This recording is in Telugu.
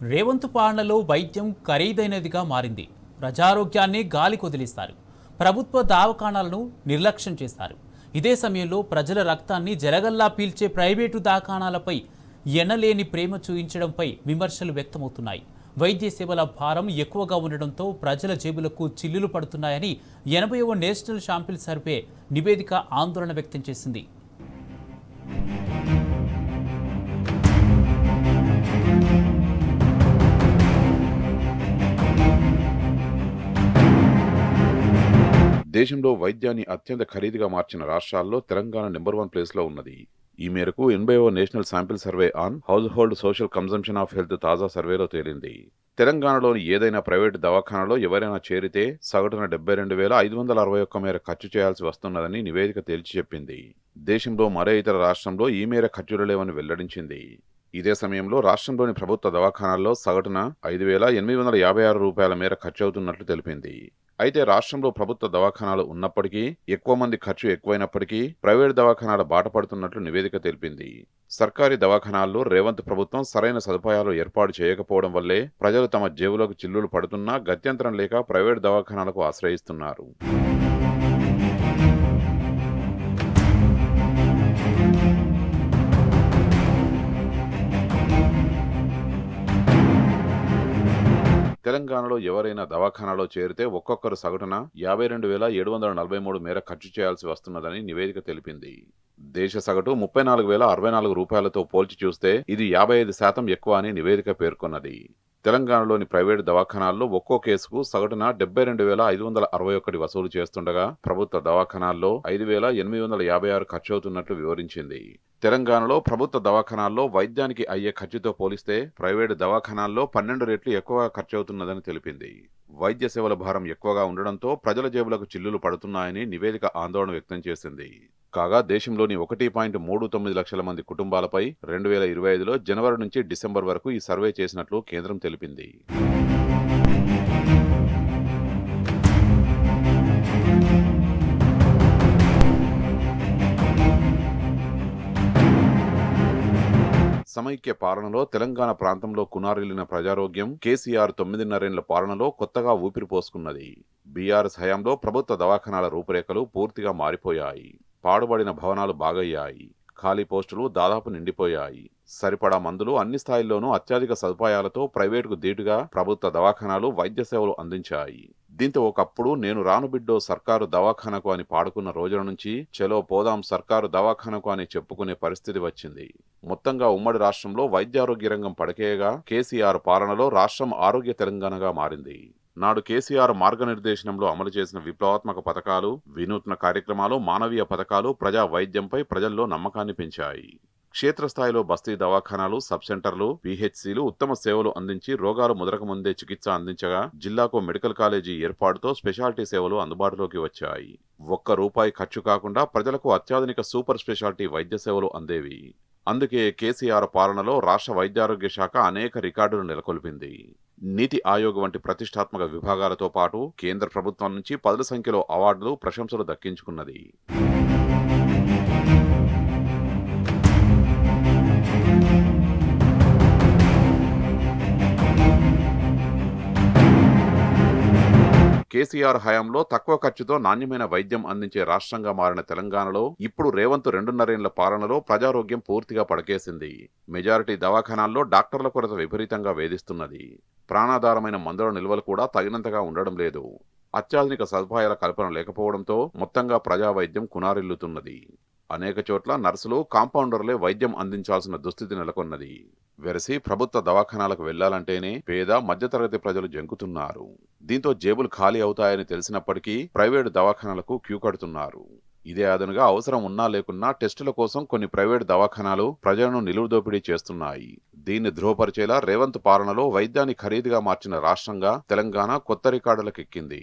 రేవంత్ పాలనలో వైద్యం ఖరీదైనదిగా మారింది. ప్రజారోగ్యాన్ని గాలి కొదిలిస్తారు. ప్రభుత్వ దవాఖానాలను నిర్లక్ష్యం చేస్తారు. ఇదే సమయంలో ప్రజల రక్తాన్ని జలగల్లా పీల్చే ప్రైవేటు దవాఖానాలపై ఎనలేని ప్రేమ చూయించడంపై విమర్శలు వ్యక్తమవుతున్నాయి. వైద్య సేవల భారం ఎక్కువగా ఉండడంతో ప్రజల జేబులకు చిల్లులు పడుతున్నాయని 80వ నేషనల్ శాంపిల్ సర్వే నివేదిక ఆందోళన వ్యక్తం చేసింది. దేశంలో వైద్యాన్ని అత్యంత ఖరీదుగా మార్చిన రాష్ట్రాల్లో తెలంగాణ నెంబర్ 1 ప్లేస్లో ఉన్నది. ఈ మేరకు 80వ national sample survey on household social consumption of health తాజా సర్వేలో తేలింది. తెలంగాణలోని ఏదైనా ప్రైవేటు దవాఖానలో ఎవరైనా చేరితే సగటున 72,561 మేర ఖర్చు చేయాల్సి వస్తున్నదని నివేదిక తేల్చి చెప్పింది. దేశంలో మరే ఇతర రాష్ట్రంలో ఈ మేర ఖర్చులు లేవని వెల్లడించింది. ఇదే సమయంలో రాష్ట్రంలోని ప్రభుత్వ దవాఖానాల్లో సగటున 5,856 రూపాయల మేర ఖర్చు అవుతున్నట్లు తెలిపింది. అయితే రాష్ట్రంలో ప్రభుత్వ దవాఖానాలు ఉన్నప్పటికీ ఎక్కువ మంది ఖర్చు ఎక్కువైనప్పటికీ ప్రైవేటు దవాఖానాల బాట పడుతున్నట్లు నివేదిక తెలిపింది. సర్కారీ దవాఖానాల్లో రేవంత్ ప్రభుత్వం సరైన సదుపాయాలు ఏర్పాటు చేయకపోవడం వల్లే ప్రజలు తమ జేబులకు చిల్లులు పడుతున్నా గత్యంతరం లేక ప్రైవేటు దవాఖానాలకు ఆశ్రయిస్తున్నారు. తెలంగాణలో ఎవరైనా దవాఖానాలో చేరితే ఒక్కొక్కరు సగటున 52,743 మేర ఖర్చు చేయాల్సి వస్తున్నదని నివేదిక తెలిపింది. దేశ సగటు 34,064 రూపాయలతో పోల్చి చూస్తే ఇది 55% ఎక్కువ అని నివేదిక పేర్కొన్నది. తెలంగాణలోని ప్రైవేటు దవాఖానాల్లో ఒక్కో కేసుకు సగటున 72,561 వసూలు చేస్తుండగా ప్రభుత్వ దవాఖానాల్లో 5,856 ఖర్చవుతున్నట్లు వివరించింది. తెలంగాణలో ప్రభుత్వ దవాఖానాల్లో వైద్యానికి అయ్యే ఖర్చుతో పోలిస్తే ప్రైవేటు దవాఖానాల్లో 12 రెట్లు ఎక్కువగా ఖర్చవుతున్నదని తెలిపింది. వైద్య సేవల భారం ఎక్కువగా ఉండడంతో ప్రజల జేబులకు చిల్లులు పడుతున్నాయని నివేదిక ఆందోళన వ్యక్తం చేసింది. కాగా దేశంలోని 1.39 లక్షల మంది కుటుంబాలపై 2025లో జనవరి నుంచి డిసెంబర్ వరకు ఈ సర్వే చేసినట్లు కేంద్రం తెలిపింది. సమైక్య పాలనలో తెలంగాణ ప్రాంతంలో కునారిల్లిన ప్రజారోగ్యం కేసీఆర్ 9.5 పాలనలో కొత్తగా ఊపిరి పోసుకున్నది. బీఆర్ఎస్ హయాంలో ప్రభుత్వ దవాఖానాల రూపురేఖలు పూర్తిగా మారిపోయాయి. పాడుబడిన భవనాలు బాగయ్యాయి. ఖాళీ పోస్టులు దాదాపు నిండిపోయాయి. సరిపడా మందులు అన్ని స్థాయిల్లోనూ అత్యధిక సదుపాయాలతో ప్రైవేటుకు దీటుగా ప్రభుత్వ దవాఖానాలు వైద్య సేవలు అందించాయి. దీంతో ఒకప్పుడు నేను రాను బిడ్డో సర్కారు దవాఖానకు అని పాడుకున్న రోజుల నుంచి చెలో పోదాం సర్కారు దవాఖానకు అని చెప్పుకునే పరిస్థితి వచ్చింది. మొత్తంగా ఉమ్మడి రాష్ట్రంలో వైద్యారోగ్య రంగం పడకేయగా కేసీఆర్ పాలనలో రాష్ట్రం ఆరోగ్య తెలంగాణగా మారింది. నాడు కేసీఆర్ మార్గనిర్దేశనంలో అమలు చేసిన విప్లవాత్మక పథకాలు, వినూత్న కార్యక్రమాలు, మానవీయ పథకాలు ప్రజా వైద్యంపై ప్రజల్లో నమ్మకాన్ని పెంచాయి. క్షేత్రస్థాయిలో బస్తీ దవాఖానాలు, సబ్ సెంటర్లు, పీహెచ్సీలు ఉత్తమ సేవలు అందించి రోగాలు ముదరకముందే చికిత్స అందించగా జిల్లాకు మెడికల్ కాలేజీ ఏర్పాటుతో స్పెషాలిటీ సేవలు అందుబాటులోకి వచ్చాయి. ₹1 ఖర్చు కాకుండా ప్రజలకు అత్యాధునిక సూపర్ స్పెషాలిటీ వైద్య సేవలు అందేవి. అందుకే కేసీఆర్ పాలనలో రాష్ట్ర వైద్యారోగ్య శాఖ అనేక రికార్డులు నెలకొల్పింది. నీతి ఆయోగ్ వంటి ప్రతిష్టాత్మక విభాగాలతో పాటు కేంద్ర ప్రభుత్వం నుంచి పదుల సంఖ్యలో అవార్డులు, ప్రశంసలు దక్కించుకున్నది. కేసీఆర్ హయాంలో తక్కువ ఖర్చుతో నాణ్యమైన వైద్యం అందించే రాష్ట్రంగా మారిన తెలంగాణలో ఇప్పుడు రేవంత్ 2.5 ఏళ్ల పాలనలో ప్రజారోగ్యం పూర్తిగా పడకేసింది. మెజారిటీ దవాఖానాల్లో డాక్టర్ల కొరత విపరీతంగా వేధిస్తున్నది. ప్రాణాధారమైన మందుల నిల్వలు కూడా తగినంతగా ఉండడం లేదు. అత్యాధునిక సదుపాయాల కల్పన లేకపోవడంతో మొత్తంగా ప్రజా వైద్యం కునారిల్లుతున్నది. అనేక చోట్ల నర్సులు, కాంపౌండర్లే వైద్యం అందించాల్సిన దుస్థితి నెలకొన్నది. వెరసి ప్రభుత్వ దవాఖానాలకు వెళ్లాలంటేనే పేద, మధ్యతరగతి ప్రజలు జంకుతున్నారు. దీంతో జేబులు ఖాళీ అవుతాయని తెలిసినప్పటికీ ప్రైవేటు దవాఖానాలకు క్యూ కడుతున్నారు. ఇదే అదనుగా అవసరం ఉన్నా లేకున్నా టెస్టుల కోసం కొన్ని ప్రైవేటు దవాఖానాలు ప్రజలను నిలువుదోపిడీ చేస్తున్నాయి. దీన్ని ధృవపరిచేలా రేవంత్ పాలనలో వైద్యాన్ని ఖరీదుగా మార్చిన రాష్ట్రంగా తెలంగాణ కొత్త రికార్డులకెక్కింది.